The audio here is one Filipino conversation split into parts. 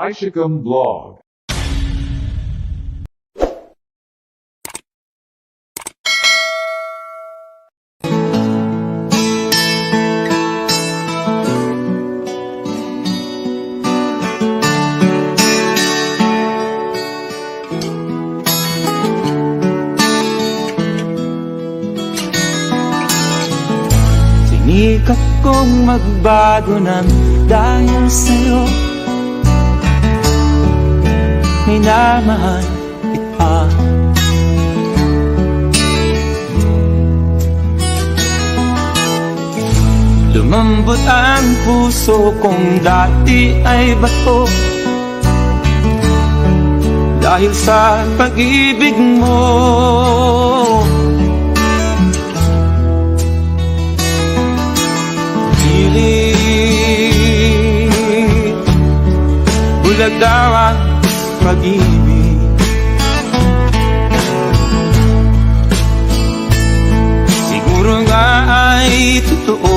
BuLag. Sinikap kong magbago ng dahil sa'yo. Minamahal kita. Lumambot ang puso kong dati ay bato dahil sa pag-ibig mo. Bulag daw ang pag-ibig. Siguro nga ay totoo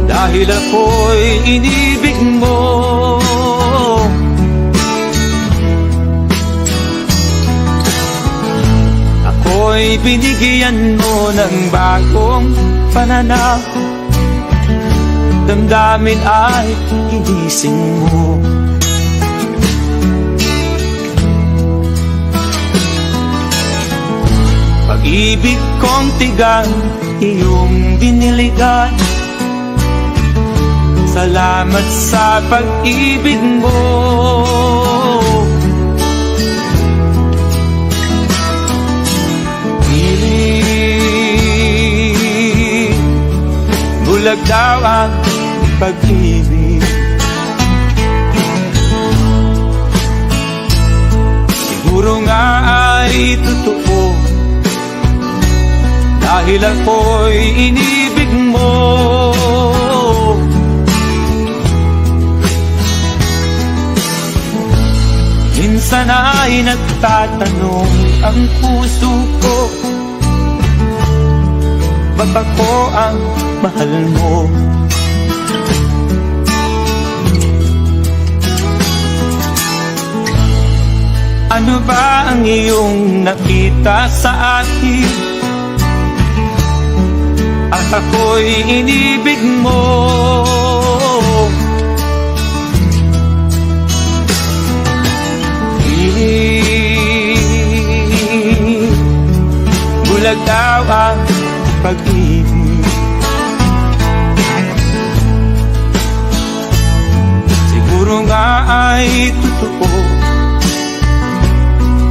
dahil ako'y inibig mo. Ako'y binigyan mo ng bagong pananaw. Damdamin ay ginising mo. Pag-ibig kong tigang iyong diniligan. Salamat sa pag-ibig mo. Bulag daw ang pag-ibig. Siguro nga ay totoo dahil ako'y inibig mo. Minsan ay nagtatanong ang puso ko, ba't ako ang mahal mo? Ano ba ang iyong nakita sa akin? At ako'y inibig mo. Bulag daw ang pag-ibig. Siguro nga ay totoo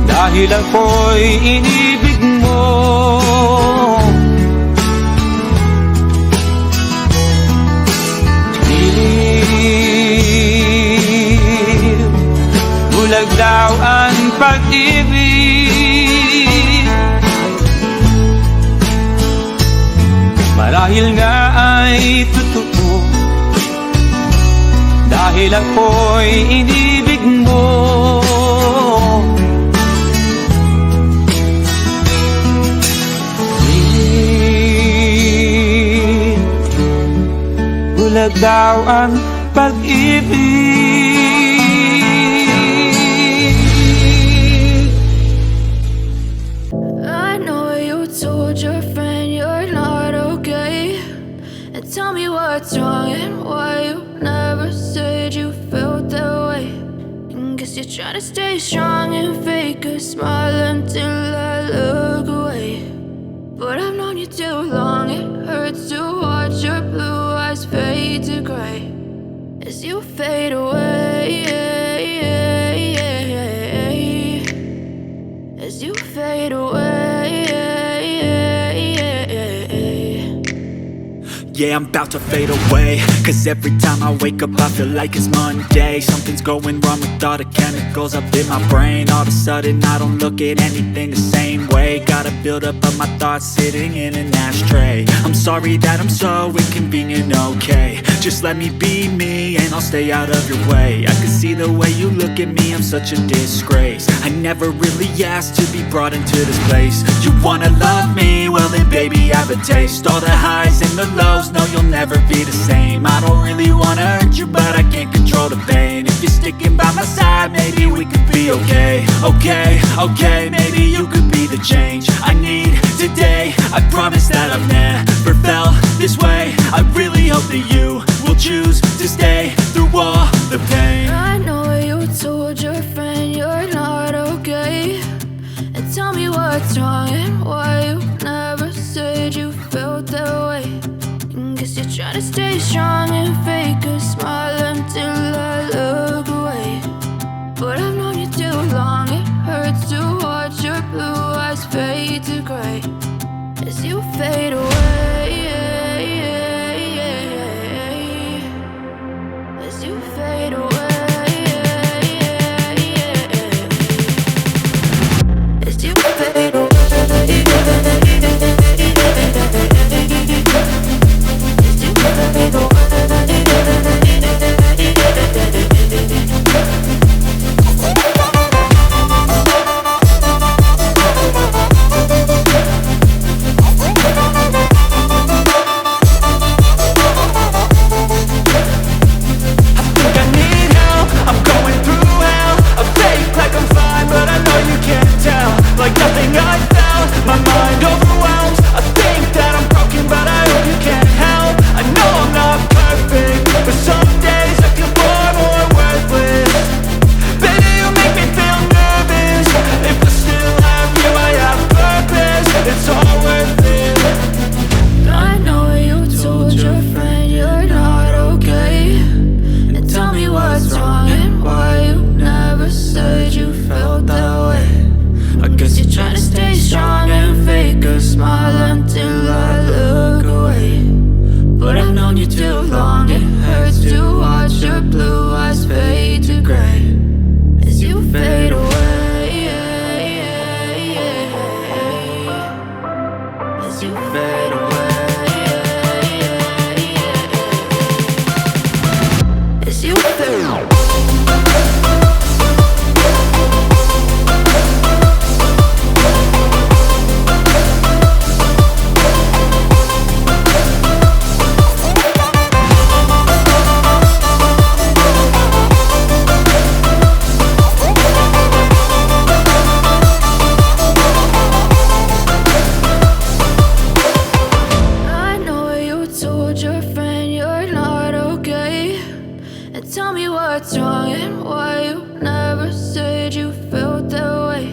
dahil ako'y inibig mo. Bulag daw ang pag-ibig. Marahil nga ay totoo dahil ako'y inibig mo. Bulag daw ang pag-ibig. I know you told your friend you're not okay, and tell me what's wrong and why you never said you felt that way. And guess you're trying to stay strong and fake a smile until I look away. But I've known you too long, it hurts to watch your blue eyes fade to gray as you fade away, as you fade away. Yeah, I'm about to fade away, cause every time I wake up I feel like it's Monday. Something's going wrong with all the chemicals up in my brain. All of a sudden I don't look at anything the same way. Got a build up of my thoughts sitting in an ashtray. I'm sorry that I'm so inconvenient, okay. Just let me be me and I'll stay out of your way. I can see the way you look at me, I'm such a disgrace. I never really asked to be brought into this place. You wanna love me? Well then baby, have a taste. All the highs and the lows, no you'll never be the same. I don't really wanna hurt you, but I can't control the pain. If you're sticking by my side, maybe we could be okay. Okay, maybe you could be the change I need today. I promise that I've never felt this way. I really hope that you will choose to stay through all the pain. I know you told your friend you're not okay, and tell me what's wrong and why you never said you felt that way. And guess you're trying to stay strong and fake a smile until I look away. But I've known you too long, it hurts to watch your blue eyes fade to gray as you fade away. As you fade away. As you fade away. As you fade away. Like nothing I felt, my mind overwhelms. I think that I'm broken, but I hope you can't help. I know I'm not perfect, but some days I feel far more worthless. Baby, you make me feel nervous. If I still have you, I have purpose. It's all worth it. I know you told your friend you're not okay, and tell me what's wrong and why you never said you felt that way. I guess you're trying to stay strong and fake a smile until I look away. But I've known you too long, it hurts to watch your blue eyes fade to gray as you fade away. As you fade away. As you fade away. Tell me what's wrong and why you never said you felt that way.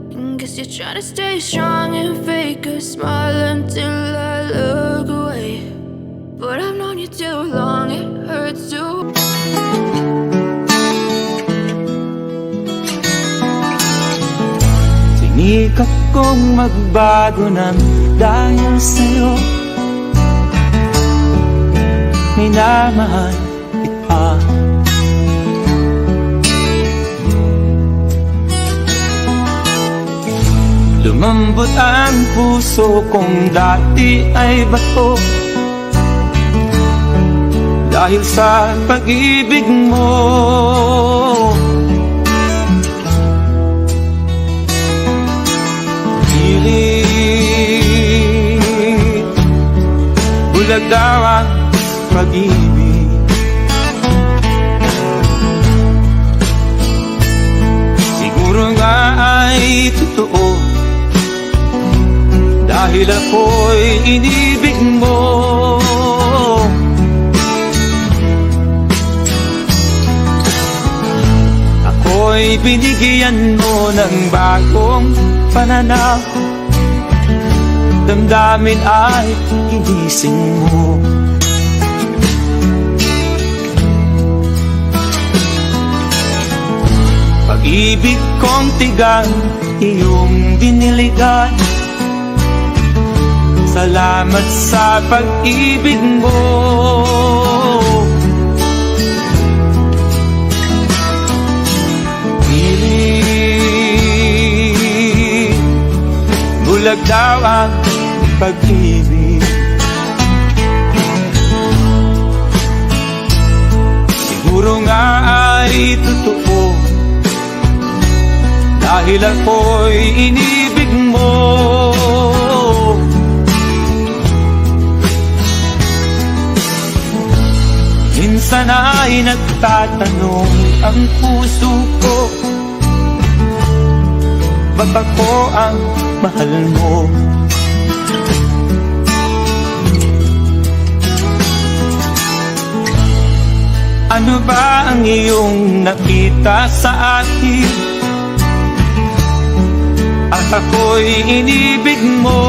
And guess you're trying to stay strong and fake a smile until I look away. But I've known you too long, it hurts to. Sinikap kong magbago ng dahil sa'yo. Minamahal kita. Lumambot ang puso kong dati ay bato dahil sa pag-ibig mo. Pilit, bulag daw ang pag-ibig. Siguro nga ay totoo dahil ako'y inibig mo. Ako'y binigyan mo ng bagong pananaw. Damdamin ay ginising mo. Pag-ibig kong tigang iyong diniligan. Salamat sa pag-ibig mo. Pilit, bulag daw ang pag-ibig. dahil ako'y inibig mo. Minsan ay nagtatanong ang puso ko, ba't ako ang mahal mo? Ano ba ang iyong nakita sa akin? At ako'y inibig mo.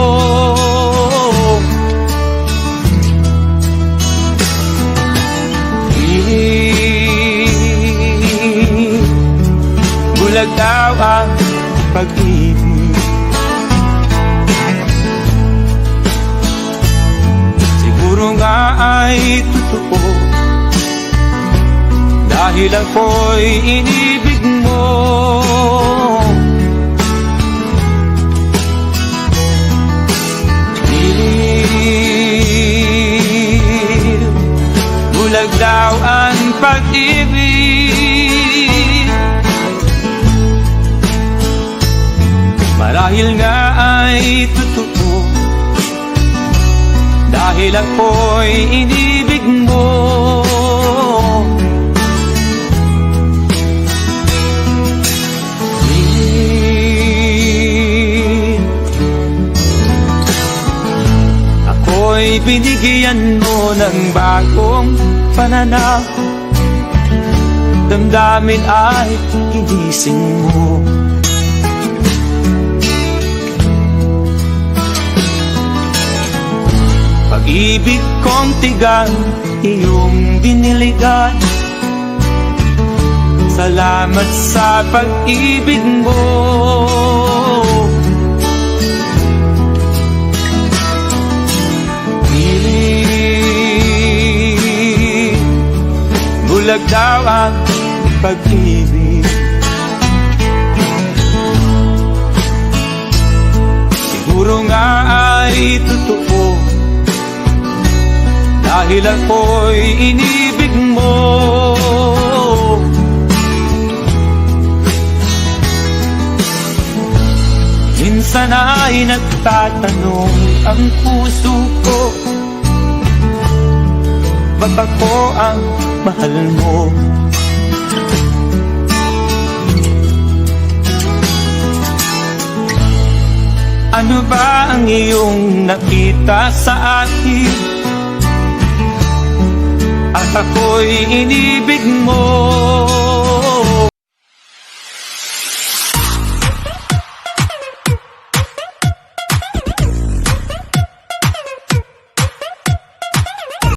Bulag daw ang pag-ibig. Siguro nga ay totoo, dahil ako'y inibig mo. Bulag daw ang pag-ibig. Marahil nga ay totoo, dahil ako'y inibig mo. Ako'y binigyan mo ng bagong pananaw, damdamin ay ginising mo. Pag-ibig kong tigang iyong diniligan, salamat sa pag-ibig mo. Bulag daw ang pag-ibig. Siguro nga ay totoo, dahil ako'y inibig mo. Minsan ay nagtatanong ang puso ko, ba't ako ang mahal mo? Ano ba ang iyong nakita sa akin? At ako'y inibig mo.